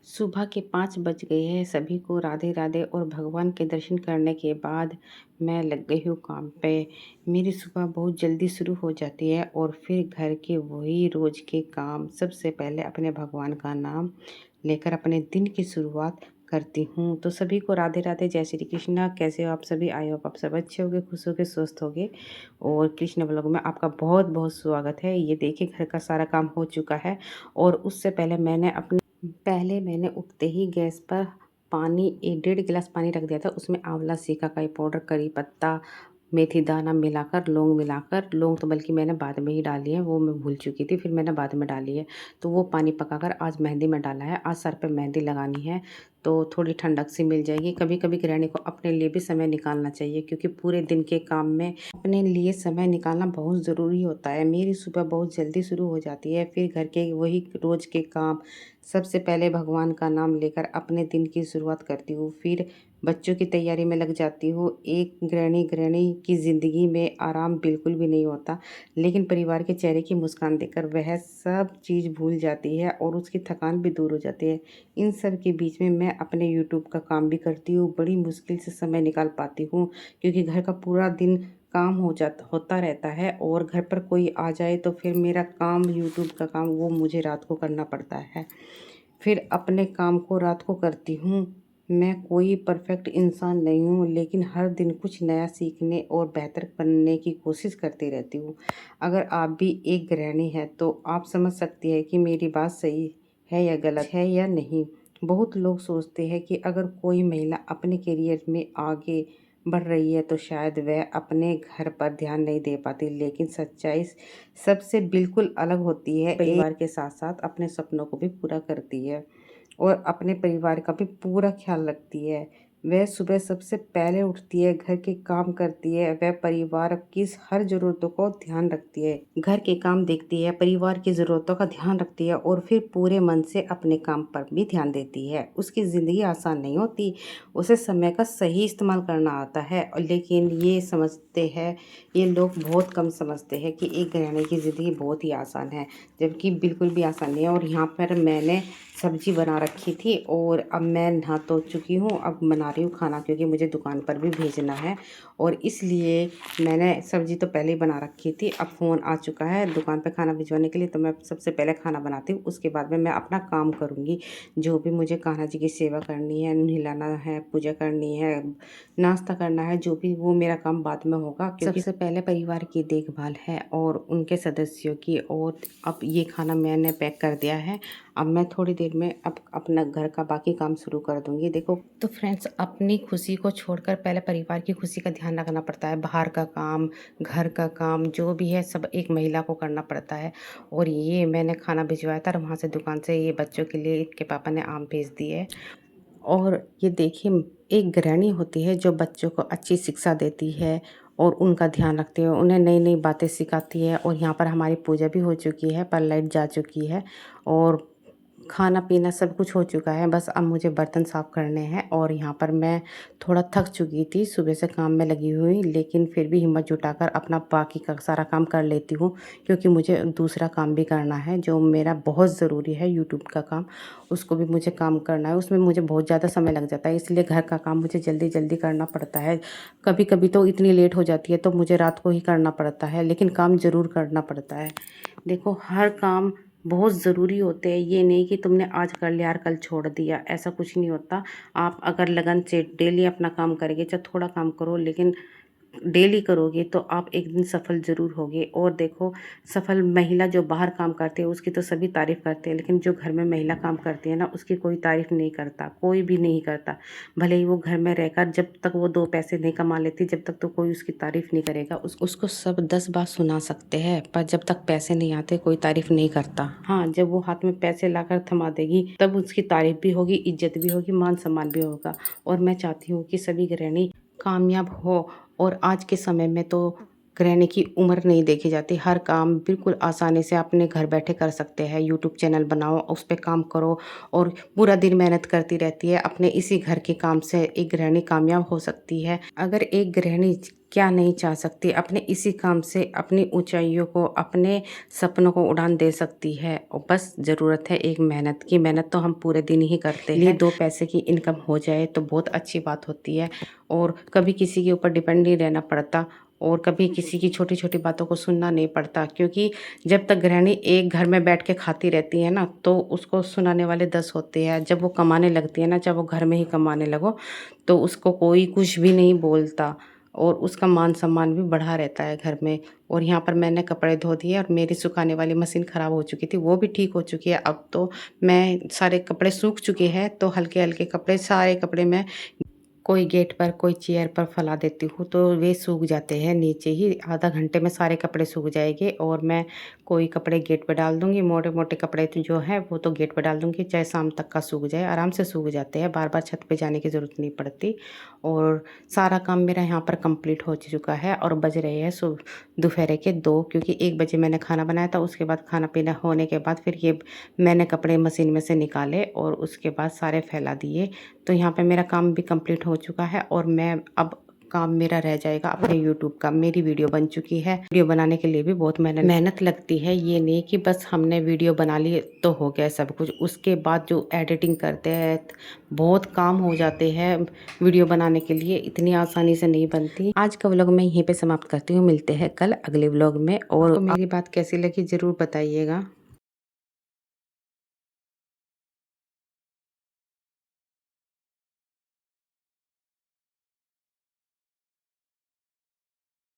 सुबह के 5 बज गए हैं। सभी को राधे राधे और भगवान के दर्शन करने के बाद मैं लग गई हूँ काम पे। मेरी सुबह बहुत जल्दी शुरू हो जाती है और फिर घर के वही रोज़ के काम। सबसे पहले अपने भगवान का नाम लेकर अपने दिन की शुरुआत करती हूँ। तो सभी को राधे राधे, जय श्री कृष्णा। कैसे हो आप सभी? आई होप आप सब अच्छे होगे, खुश होगे, स्वस्थ होगे। और कृष्ण व्लॉग में आपका बहुत बहुत स्वागत है। ये देखिए, घर का सारा काम हो चुका है और उससे पहले मैंने उठते ही गैस पर पानी 1 डेढ़ गिलास पानी रख दिया था। उसमें आंवला, सिकाकाई पाउडर, करी पत्ता, मेथी दाना मिलाकर, लौंग तो बल्कि मैंने बाद में ही डाली है, वो मैं भूल चुकी थी, फिर मैंने बाद में डाली है। तो वो पानी पकाकर आज मेहंदी में डाला है। आज सर पे मेहंदी लगानी है तो थोड़ी ठंडक सी मिल जाएगी। कभी कभी गृहिणी को अपने लिए भी समय निकालना चाहिए, क्योंकि पूरे दिन के काम में अपने लिए समय निकालना बहुत ज़रूरी होता है। मेरी सुबह बहुत जल्दी शुरू हो जाती है, फिर घर के वही रोज़ के काम। सबसे पहले भगवान का नाम लेकर अपने दिन की शुरुआत करती हूँ, फिर बच्चों की तैयारी में लग जाती हूँ। एक गृहिणी की ज़िंदगी में आराम बिल्कुल भी नहीं होता, लेकिन परिवार के चेहरे की मुस्कान देखकर वह सब चीज़ भूल जाती है और उसकी थकान भी दूर हो जाती है। इन सब के बीच में मैं अपने यूट्यूब का काम भी करती हूँ। बड़ी मुश्किल से समय निकाल पाती हूँ, क्योंकि घर का पूरा दिन काम होता रहता है और घर पर कोई आ जाए तो फिर मेरा काम, यूट्यूब का काम, वो मुझे रात को करना पड़ता है। फिर अपने काम को रात को करती हूँ। मैं कोई परफेक्ट इंसान नहीं हूँ, लेकिन हर दिन कुछ नया सीखने और बेहतर बनने की कोशिश करती रहती हूँ। अगर आप भी एक गृहिणी हैं तो आप समझ सकती हैं कि मेरी बात सही है या गलत है या नहीं। बहुत लोग सोचते हैं कि अगर कोई महिला अपने करियर में आगे बढ़ रही है तो शायद वह अपने घर पर ध्यान नहीं दे पाती, लेकिन सच्चाई सबसे बिल्कुल अलग होती है। परिवार के साथ साथ अपने सपनों को भी पूरा करती है और अपने परिवार का भी पूरा ख्याल रखती है। वह सुबह सबसे पहले उठती है, घर के काम करती है, वह परिवार की हर ज़रूरतों को ध्यान रखती है। घर के काम देखती है, परिवार की ज़रूरतों का ध्यान रखती है और फिर पूरे मन से अपने काम पर भी ध्यान देती है। उसकी ज़िंदगी आसान नहीं होती, उसे समय का सही इस्तेमाल करना आता है। और लेकिन ये लोग बहुत कम समझते हैं कि एक गृहिणी की ज़िंदगी बहुत ही आसान है, जबकि बिल्कुल भी आसान नहीं है। और यहाँ पर मैंने सब्जी बना रखी थी और अब मैं नहा तो चुकी हूँ, अब बना रही हूँ खाना, क्योंकि मुझे दुकान पर भी भेजना है और इसलिए मैंने सब्जी तो पहले ही बना रखी थी। अब फ़ोन आ चुका है दुकान पे खाना भिजवाने के लिए, तो मैं सबसे पहले खाना बनाती हूँ, उसके बाद में मैं अपना काम करूँगी। जो भी मुझे कान्हा जी की सेवा करनी है, नहलाना है, पूजा करनी है, नाश्ता करना है, जो भी, वो मेरा काम बाद में होगा, क्योंकि सबसे पहले परिवार की देखभाल है और उनके सदस्यों की। और अब ये खाना मैंने पैक कर दिया है। अब मैं थोड़ी देर में अब अपना घर का बाकी काम शुरू कर दूंगी। देखो तो फ्रेंड्स, अपनी खुशी को छोड़कर पहले परिवार की खुशी का ध्यान रखना पड़ता है। बाहर का काम, घर का काम, जो भी है सब एक महिला को करना पड़ता है। और ये मैंने खाना भिजवाया था और वहाँ से दुकान से ये बच्चों के लिए इनके पापा ने आम भेज दिए। और ये देखिए, एक गृहिणी होती है जो बच्चों को अच्छी शिक्षा देती है और उनका ध्यान रखती है, उन्हें नई नई बातें सिखाती है। और यहाँ पर हमारी पूजा भी हो चुकी है, पर लाइट जा चुकी है और खाना पीना सब कुछ हो चुका है। बस अब मुझे बर्तन साफ़ करने हैं। और यहाँ पर मैं थोड़ा थक चुकी थी सुबह से काम में लगी हुई, लेकिन फिर भी हिम्मत जुटाकर अपना बाकी का सारा काम कर लेती हूँ, क्योंकि मुझे दूसरा काम भी करना है जो मेरा बहुत ज़रूरी है, यूट्यूब का काम। उसको भी मुझे काम करना है, उसमें मुझे बहुत ज़्यादा समय लग जाता है, इसलिए घर का काम मुझे जल्दी जल्दी करना पड़ता है। कभी कभी तो इतनी लेट हो जाती है तो मुझे रात को ही करना पड़ता है, लेकिन काम ज़रूर करना पड़ता है। देखो, हर काम बहुत ज़रूरी होते हैं। ये नहीं कि तुमने आज कर लिया और कल छोड़ दिया, ऐसा कुछ नहीं होता। आप अगर लगन से डेली अपना काम करेंगे, चाहे थोड़ा काम करो, लेकिन डेली करोगे तो आप एक दिन सफल ज़रूर होगे। और देखो, सफल महिला जो बाहर काम करती है उसकी तो सभी तारीफ़ करते हैं, लेकिन जो घर में महिला काम करती है ना, उसकी कोई तारीफ़ नहीं करता, कोई भी नहीं करता। भले ही वो घर में रहकर, जब तक वो 2 पैसे नहीं कमा लेती, जब तक तो कोई उसकी तारीफ़ नहीं करेगा। उसको सब 10 बात सुना सकते हैं, पर जब तक पैसे नहीं आते कोई तारीफ़ नहीं करता। हाँ, जब वो हाथ में पैसे लाकर थमा देगी तब उसकी तारीफ़ भी होगी, इज्जत भी होगी, मान सम्मान भी होगा। और मैं चाहती हूँ कि सभी गृहिणी कामयाब हो। और आज के समय में तो गृहिणी की उम्र नहीं देखी जाती। हर काम बिल्कुल आसानी से अपने घर बैठे कर सकते हैं। यूट्यूब चैनल बनाओ, उस पे काम करो और पूरा दिन मेहनत करती रहती है। अपने इसी घर के काम से एक गृहिणी कामयाब हो सकती है। अगर एक गृहिणी क्या नहीं चाह सकती, अपने इसी काम से अपनी ऊंचाइयों को, अपने सपनों को उड़ान दे सकती है। और बस ज़रूरत है एक मेहनत की। मेहनत तो हम पूरे दिन ही करते हैं। 2 पैसे की इनकम हो जाए तो बहुत अच्छी बात होती है और कभी किसी के ऊपर डिपेंड नहीं रहना पड़ता और कभी किसी की छोटी छोटी बातों को सुनना नहीं पड़ता। क्योंकि जब तक गृहिणी एक घर में बैठ के खाती रहती है ना, तो उसको सुनाने वाले 10 होते हैं। जब वो कमाने लगती है ना, जब वो घर में ही कमाने लगो, तो उसको कोई कुछ भी नहीं बोलता और उसका मान सम्मान भी बढ़ा रहता है घर में। और यहाँ पर मैंने कपड़े धो दिए और मेरी सुखाने वाली मशीन ख़राब हो चुकी थी, वो भी ठीक हो चुकी है। अब तो मैं सारे कपड़े सूख चुके हैं, तो हल्के हल्के कपड़े, सारे कपड़े मैं कोई गेट पर, कोई चेयर पर फैला देती हूँ, तो वे सूख जाते हैं नीचे ही। आधा घंटे में सारे कपड़े सूख जाएंगे और मैं कोई कपड़े गेट पे डाल दूँगी। मोटे मोटे कपड़े तो जो हैं वो तो गेट पे डाल दूँगी, चाहे शाम तक का सूख जाए, आराम से सूख जाते हैं। बार बार छत पे जाने की ज़रूरत नहीं पड़ती और सारा काम मेरा यहाँ पर कंप्लीट हो चुका है। और बज रहे हैं दोपहर के 2, क्योंकि 1 बजे मैंने खाना बनाया था। उसके बाद खाना पीना होने के बाद फिर ये मैंने कपड़े मशीन में से निकाले और उसके बाद सारे फैला दिए। तो यहाँ पे मेरा काम भी कंप्लीट हो चुका है और मैं अब काम मेरा रह जाएगा अपने यूट्यूब का। मेरी वीडियो बन चुकी है। वीडियो बनाने के लिए भी बहुत मेहनत लगती है। ये नहीं कि बस हमने वीडियो बना ली तो हो गया सब कुछ। उसके बाद जो एडिटिंग करते हैं, बहुत काम हो जाते हैं। वीडियो बनाने के लिए इतनी आसानी से नहीं बनती। आज का व्लॉग मैं यहीं पे समाप्त करती हूँ। मिलते हैं कल अगले व्लॉग में और आपको मेरी बात कैसी लगी ज़रूर बताइएगा।